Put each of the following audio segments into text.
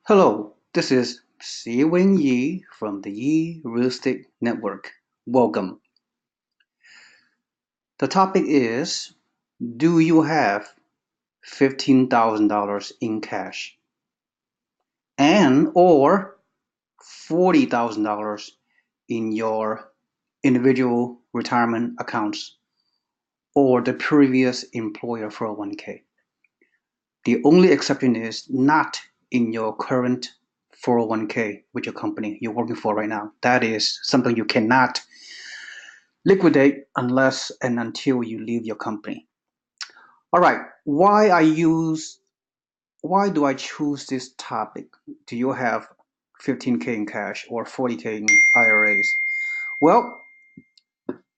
Hello, this is Seewing Yee from the Yee Real Estate Network. Welcome. The topic is, do you have $15,000 in cash and or $40,000 in your individual retirement accounts or the previous employer 401k? The only exception is not in your current 401k with your company you're working for right now. That is something you cannot liquidate unless and until you leave your company. All right, why do I choose this topic? Do you have 15K in cash or 40K in IRAs? Well,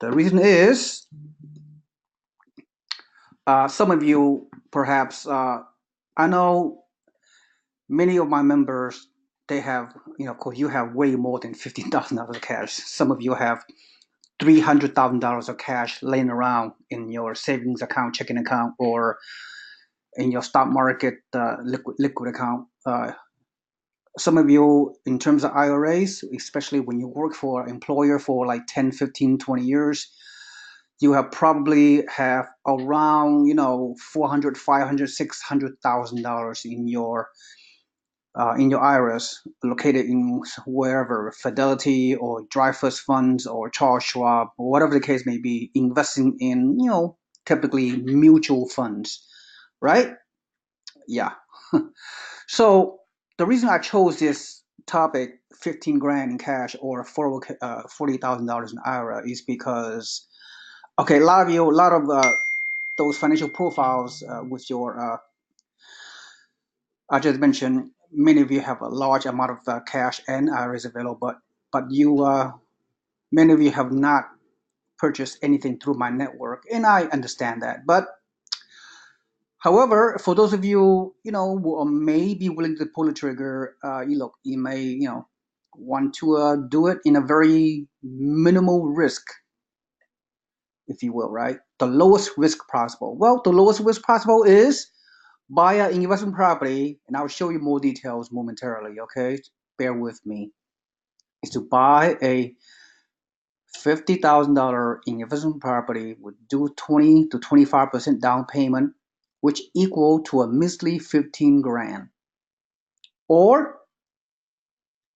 the reason is some of you perhaps I know many of my members, they have, of course, you have way more than $15,000 of cash. Some of you have $300,000 of cash laying around in your savings account, checking account, or in your stock market liquid account. Some of you, in terms of IRAs, especially when you work for an employer for like 10, 15, 20 years, you have probably have around, 400, 500, $600,000 in your IRAs located in wherever, Fidelity or Dreyfus funds or Charles Schwab, or whatever the case may be, investing in, typically mutual funds, right? Yeah. So the reason I chose this topic, 15 grand in cash or $40,000 in IRA, is because, okay, a lot of those financial profiles with your I just mentioned many of you have a large amount of cash and IRAs available, but many of you have not purchased anything through my network, and I understand that. But however, for those of you who are maybe willing to pull the trigger, you may want to do it in a very minimal risk, if you will, right? The lowest risk possible. Well, the lowest risk possible is buy an investment property, and I'll show you more details momentarily, okay? Bear with me. Is to buy a $50,000 investment property with do 20 to 25% down payment, which equal to a measly 15 grand. Or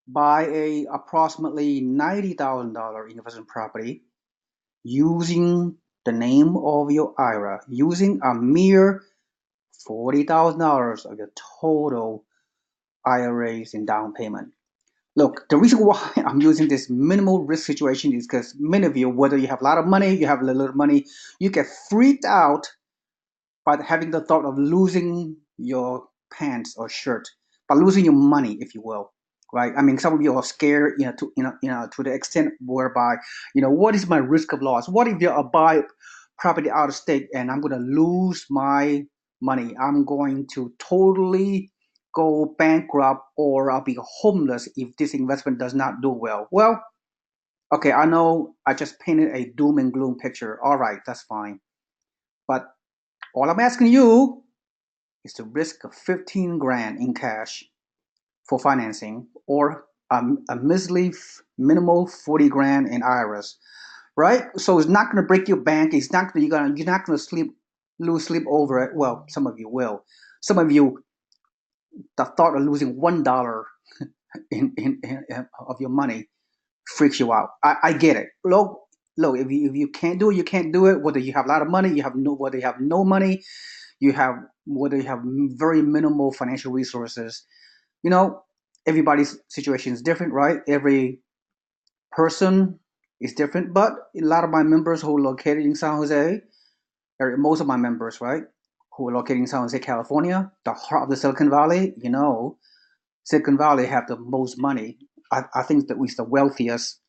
buy a approximately $90,000 investment property using the name of your IRA, using a mere $40,000 of your total IRAs in down payment. Look, the reason why I'm using this minimal risk situation is because many of you, whether you have a lot of money, you have a little money, you get freaked out by having the thought of losing your pants or shirt, by losing your money, if you will, right? I mean, some of you are scared, to the extent whereby, what is my risk of loss? What if I buy property out of state and I'm going to lose my money? I'm going to totally go bankrupt, or I'll be homeless if this investment does not do well. Well, okay, I know I just painted a doom and gloom picture. All right, that's fine. But all I'm asking you is to risk 15 grand in cash for financing, or a measly minimal 40 grand in IRAs, right? So it's not going to break your bank. It's not you're not going to lose sleep over it. Well, some of you will. Some of you, the thought of losing $1 in of your money freaks you out. I get it. Look, if you can't do it, you can't do it. Whether you have a lot of money, whether you have no money, whether you have very minimal financial resources. You know, everybody's situation is different, right? Every person is different. But a lot of my members who are located in San Jose, or most of my members, right, who are located in San Jose, California, the heart of the Silicon Valley, Silicon Valley have the most money. I think that it's the wealthiest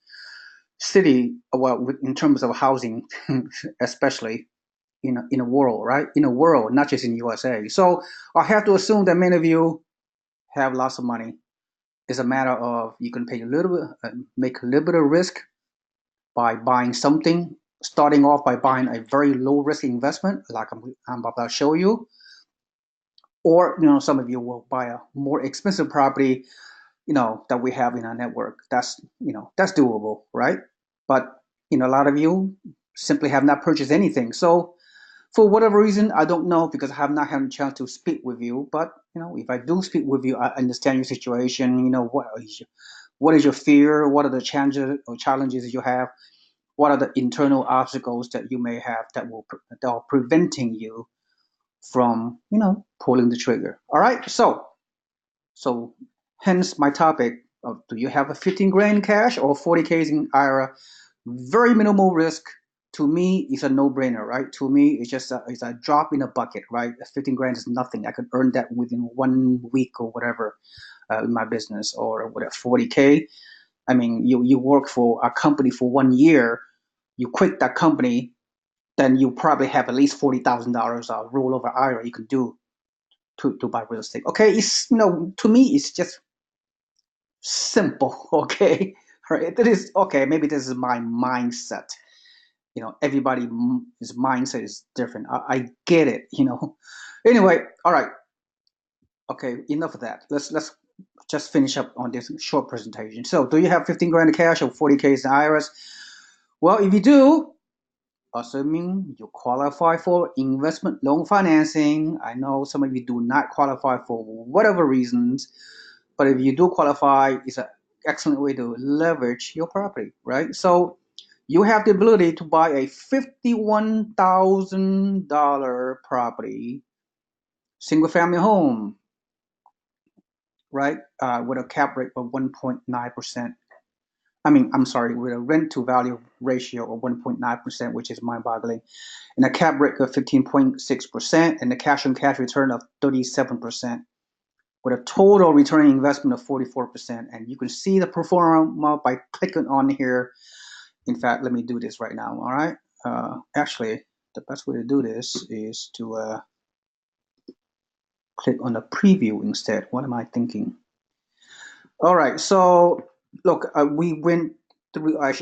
city, well, in terms of housing, especially in a world, right? In a world, not just in USA. So I have to assume that many of you have lots of money. It's a matter of you can make a little bit of risk by buying something, starting off by buying a very low risk investment, like I'm about to show you, or some of you will buy a more expensive property, that we have in our network. That's doable, right? But a lot of you simply have not purchased anything. So for whatever reason, I don't know, because I have not had a chance to speak with you. But if I do speak with you, I understand your situation. What is your fear? What are the challenges you have? What are the internal obstacles that you may have that are preventing you from pulling the trigger? All right. So hence my topic of, do you have a 15 grand cash or 40K in IRA? Very minimal risk. To me, it's a no-brainer, right? To me, it's a drop in a bucket, right? 15 grand is nothing. I could earn that within 1 week or whatever in my business, or whatever. 40K. I mean, you work for a company for 1 year, you quit that company, then you probably have at least $40,000 rollover IRA you can do to buy real estate. Okay, it's to me it's just simple. Okay, right? It is okay. Maybe this is my mindset. Everybody's mindset is different. I get it. Anyway, all right. Okay, enough of that. Let's just finish up on this short presentation. So, do you have 15 grand in cash or 40K in IRAs? Well, if you do, assuming you qualify for investment loan financing, I know some of you do not qualify for whatever reasons, but if you do qualify, it's an excellent way to leverage your property, right? So you have the ability to buy a $51,000 property, single family home, right? With a cap rate of 1.9%. I'm sorry, with a rent to value ratio of 1.9%, which is mind boggling, and a cap rate of 15.6%, and a cash on cash return of 37%, with a total return on investment of 44%. And you can see the pro forma by clicking on here. In fact, let me do this right now. All right. Actually, the best way to do this is to click on the preview instead. What am I thinking? All right. So look, we went through. I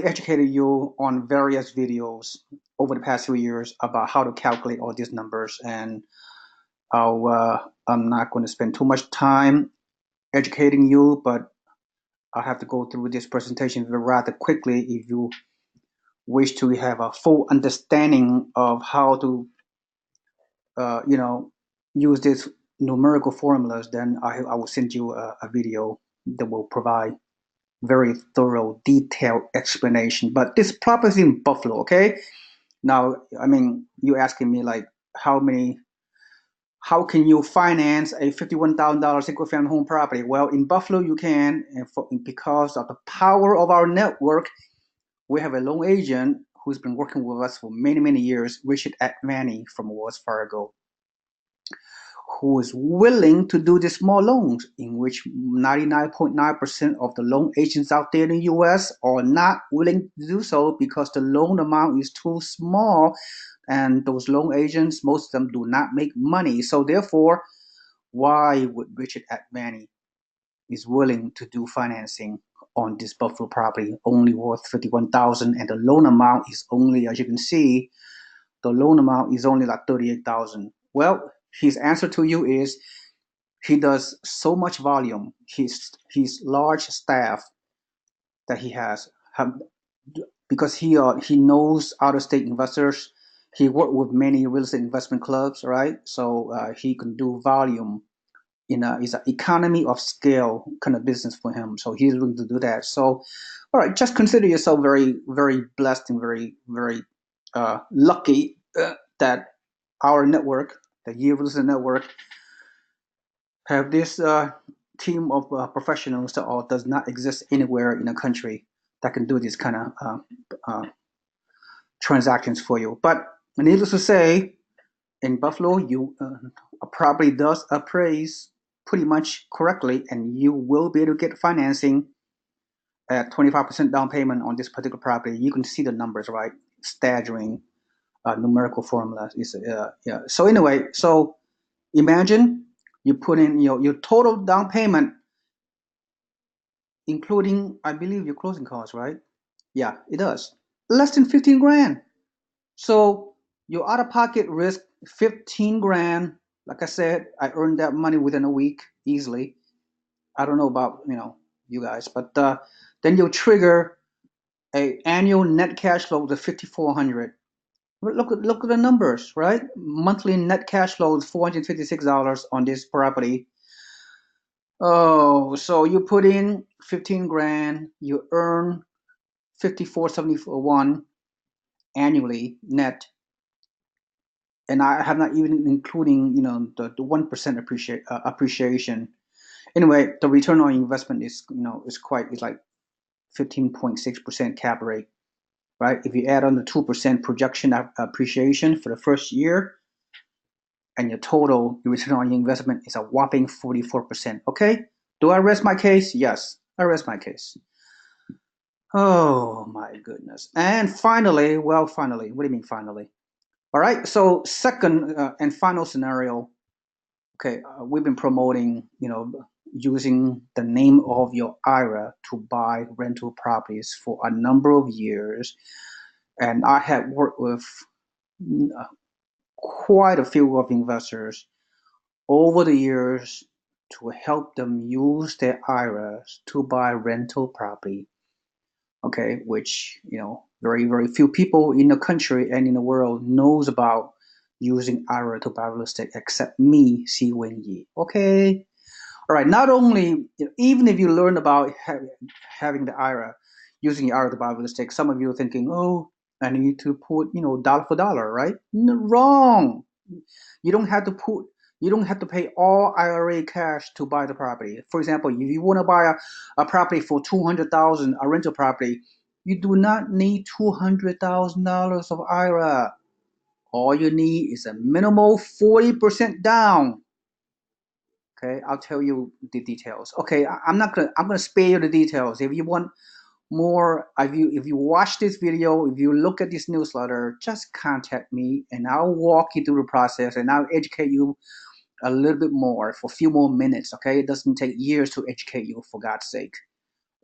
educated you on various videos over the past few years about how to calculate all these numbers, and I'm not going to spend too much time educating you, but I have to go through this presentation rather quickly if you wish to have a full understanding of how to, use these numerical formulas. Then I will send you a video that will provide very thorough, detailed explanation. But this property is in Buffalo, okay? Now, you asking me like how can you finance a $51,000 single family home property? Well, in Buffalo, you can, and because of the power of our network, we have a loan agent who's been working with us for many, many years, Richard Atmani from Wells Fargo, who is willing to do the small loans, in which 99.9% of the loan agents out there in the US are not willing to do so because the loan amount is too small, and those loan agents, most of them do not make money. So therefore, why would Richard Atmani is willing to do financing on this Buffalo property only worth $51,000, and the loan amount is only, as you can see, the loan amount is only like $38,000. Well, his answer to you is he does so much volume. His large staff that he has, because he knows out of state investors. He worked with many real estate investment clubs, right? So he can do volume. It's an economy of scale kind of business for him. So he's willing to do that. So, all right, just consider yourself very, very blessed and very, very lucky that our network, the Yee Real Estate Network, have this team of professionals that all does not exist anywhere in the country that can do these kind of transactions for you. But needless to say, in Buffalo, you property does appraise pretty much correctly, and you will be able to get financing at 25% down payment on this particular property. You can see the numbers, right? Staggering numerical formula. Yeah. So anyway, so imagine you put in your total down payment, including, I believe, your closing costs, right? Yeah, it does. Less than 15 grand. So your out of pocket risk 15 grand, Like I said, I earned that money within a week easily. I don't know about you guys, but then you'll trigger a annual net cash flow of 5,400. Look at the numbers, right? Monthly net cash flow is $456 on this property. Oh, so you put in 15 grand, you earn 5471 annually net, and I have not even including the 1% appreciation. Anyway, the return on investment is is like 15.6% cap rate, right? If you add on the 2% projection appreciation for the first year, and your total return on your investment is a whopping 44%. Okay, do I rest my case? Yes, I rest my case. Oh my goodness. And finally, well, finally, what do you mean finally? All right, so second and final scenario. Okay, we've been promoting, using the name of your IRA to buy rental properties for a number of years. And I had worked with uh, quite a few of investors over the years to help them use their IRAs to buy rental property. Okay, which very very few people in the country and in the world knows about using IRA to buy real estate except me, Seewing Yee. Okay, all right. Not only even if you learn about having the IRA, using the IRA to buy real estate, some of you are thinking, oh, I need to put dollar for dollar, right? No, wrong. You don't have to put. You don't have to pay all IRA cash to buy the property. For example, if you want to buy a property for 200,000, a rental property, you do not need $200,000 of IRA. All you need is a minimal 40% down. Okay, I'll tell you the details. Okay, I'm gonna spare you the details. If you want more, if you watch this video, if you look at this newsletter, just contact me and I'll walk you through the process and I'll educate you a little bit more for a few more minutes. Okay, it doesn't take years to educate you, for God's sake.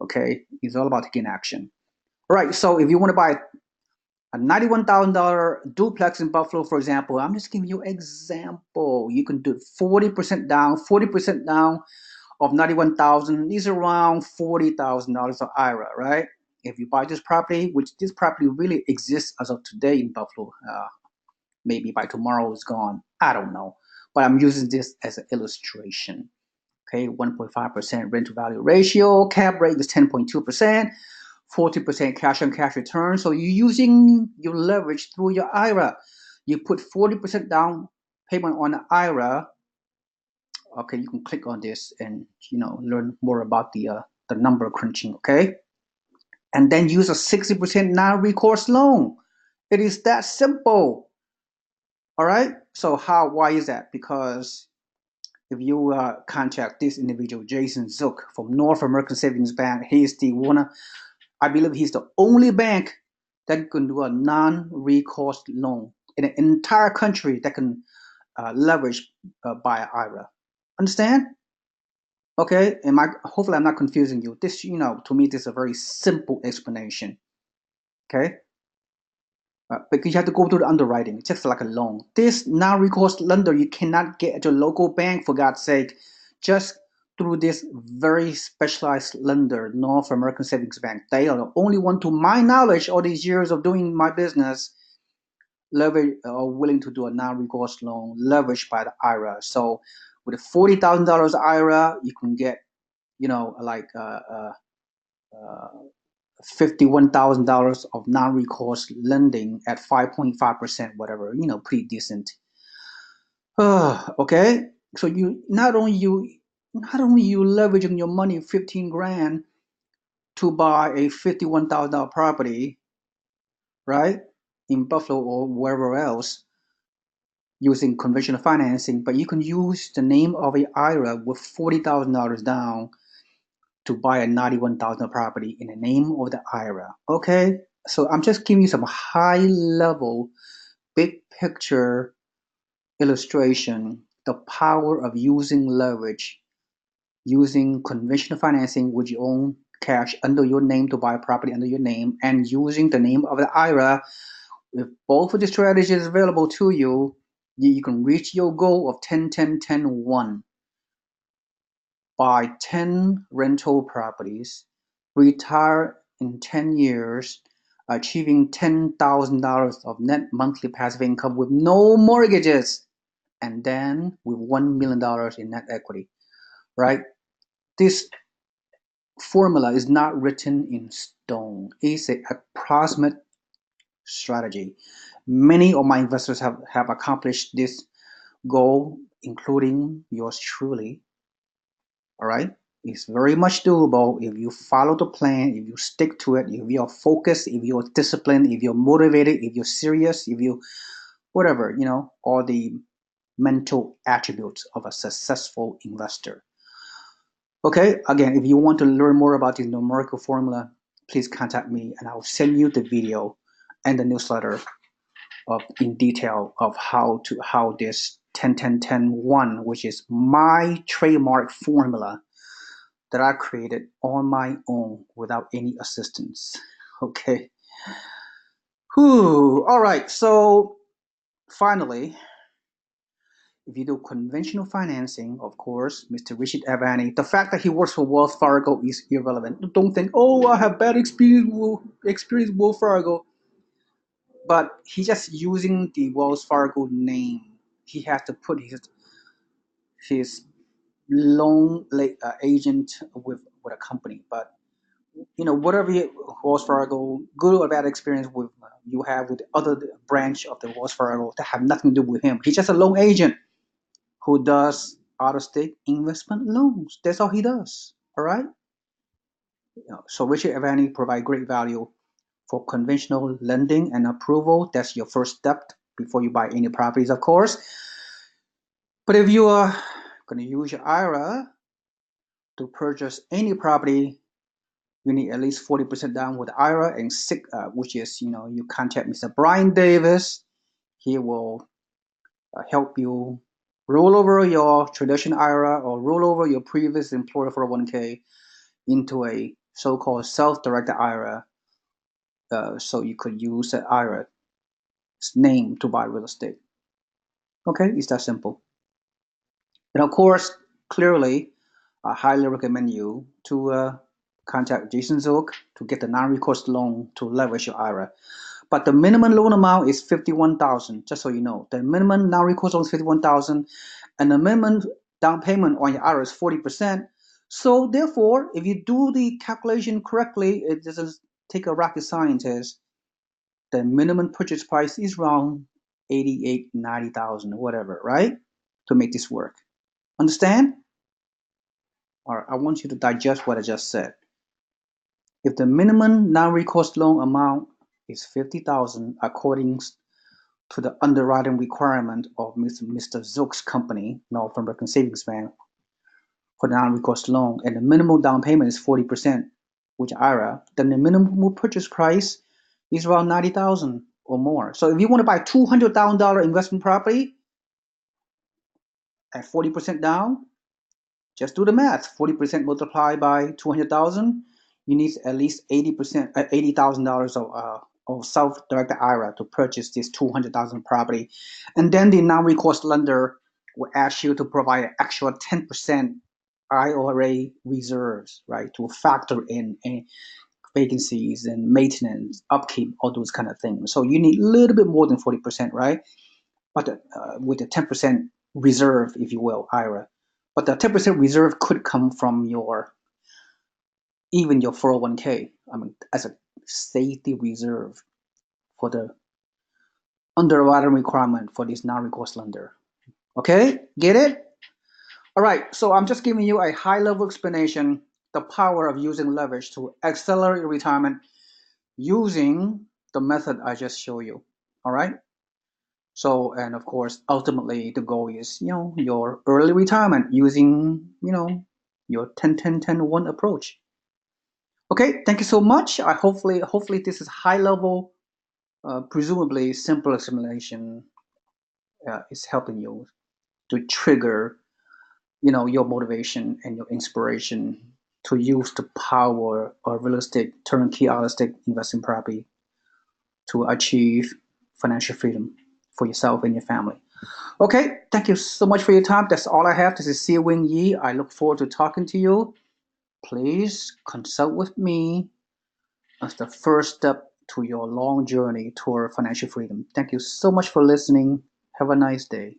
Okay, it's all about taking action. All right, so if you want to buy a $91,000 duplex in Buffalo, for example, I'm just giving you an example. You can do 40% down, 40% down of 91,000 is around $40,000 of IRA, right? If you buy this property, which this property really exists as of today in Buffalo, maybe by tomorrow it's gone. I don't know, but I'm using this as an illustration. Okay, 1.5% rent to value ratio, cap rate is 10.2%, 40% cash on cash return. So you're using your leverage through your IRA. You put 40% down payment on the IRA. Okay, you can click on this and learn more about the number crunching. Okay, and then use a 60% non-recourse loan. It is that simple. All right. So why is that? Because if you contact this individual, Jason Zook from North American Savings Bank, he's the one. I believe he's the only bank that can do a non-recourse loan in an entire country that can leverage by IRA. Understand? Okay, hopefully I'm not confusing you. This, to me, this is a very simple explanation. Okay, because you have to go through the underwriting, just like a loan. This non-recourse lender you cannot get at your local bank, for God's sake. Just through this very specialized lender, North American Savings Bank. They are the only one, to my knowledge, all these years of doing my business, willing to do a non-recourse loan leveraged by the IRA. So with a $40,000 IRA, you can get like $51,000 of non-recourse lending at 5.5%, whatever, pretty decent. Okay, so you not only you leveraging your money 15 grand to buy a $51,000 property, right, in Buffalo or wherever else, using conventional financing, but you can use the name of a IRA with $40,000 down to buy a $91,000 property in the name of the IRA. Okay, so I'm just giving you some high level, big picture illustration, the power of using leverage, using conventional financing with your own cash under your name to buy a property under your name, and using the name of the IRA. If both of the strategies available to you, You can reach your goal of 10, 10, 10, 1 buy 10 rental properties, retire in 10 years, achieving $10,000 of net monthly passive income with no mortgages, and then with $1 million in net equity, right? This formula is not written in stone. It's an approximate strategy. Many of my investors have accomplished this goal, including yours truly. All right. It's very much doable if you follow the plan, if you stick to it, if you're focused, if you're disciplined, if you're motivated, if you're serious, if you, whatever, all the mental attributes of a successful investor. Okay. Again, if you want to learn more about the numerical formula, please contact me and I'll send you the video and the newsletter in detail of how this 10-10-10-1, which is my trademark formula that I created on my own without any assistance. Okay. Whew. All right. So finally, if you do conventional financing, of course, Mr. Richard Avani, the fact that he works for Wells Fargo is irrelevant. Don't think, oh, I have bad experience with Wells Fargo. But he's just using the Wells Fargo name. He has to put his loan agent with a company. But whatever Wells Fargo, good or bad experience with you have with the other branch of the Wells Fargo, that have nothing to do with him. He's just a loan agent who does out-of-state investment loans. That's all he does. All right. So Richard Avani provide great value for conventional lending and approval. That's your first step before you buy any properties, of course. But if you are going to use your IRA to purchase any property, you need at least 40% down with IRA, and which is, you contact Mr. Brian Davis. He will help you roll over your traditional IRA or roll over your previous employer 401k into a so-called self-directed IRA, so you could use that IRA's name to buy real estate. Okay, it's that simple. And of course, clearly, I highly recommend you to contact Jason Zook to get the non-recourse loan to leverage your IRA. But the minimum loan amount is $51,000, just so you know. The minimum non-recourse loan is $51,000, and the minimum down payment on your IRA is 40%. So therefore, if you do the calculation correctly, it doesn't take a rocket scientist. The minimum purchase price is around $88,000, $90,000, whatever, right? To make this work. Understand? All right, I want you to digest what I just said. If the minimum non-recourse loan amount is $50,000 according to the underwriting requirement of Mr. Zook's company, North American Savings Bank, for the non-recourse loan, and the minimum down payment is 40%, which IRA, then the minimum purchase price is around $90,000 or more. So if you want to buy $200,000 investment property at 40% down, just do the math. 40% multiplied by 200,000, you need at least $80,000 of self-directed IRA to purchase this 200,000 property, and then the non-recourse lender will ask you to provide an actual 10% IRA reserves, right, to factor in vacancies and maintenance, upkeep, all those kind of things. So you need a little bit more than 40%, right? But with a 10% reserve, if you will, IRA. But the 10% reserve could come from even your 401k. I mean, as a safety reserve for the underwriting requirement for this non-recourse lender. Okay, get it? All right, so I'm just giving you a high-level explanation, the power of using leverage to accelerate retirement using the method I just showed you. All right? So, and of course, ultimately the goal is, your early retirement using, your 10-10-10-1 approach. Okay, thank you so much. Hopefully this is high level, presumably simple explanation is helping you to trigger, your motivation and your inspiration to use the power of real estate, turnkey real estate investing property to achieve financial freedom for yourself and your family. Okay, thank you so much for your time. That's all I have. This is Seewing Yee. I look forward to talking to you. Please consult with me as the first step to your long journey toward financial freedom. Thank you so much for listening. Have a nice day.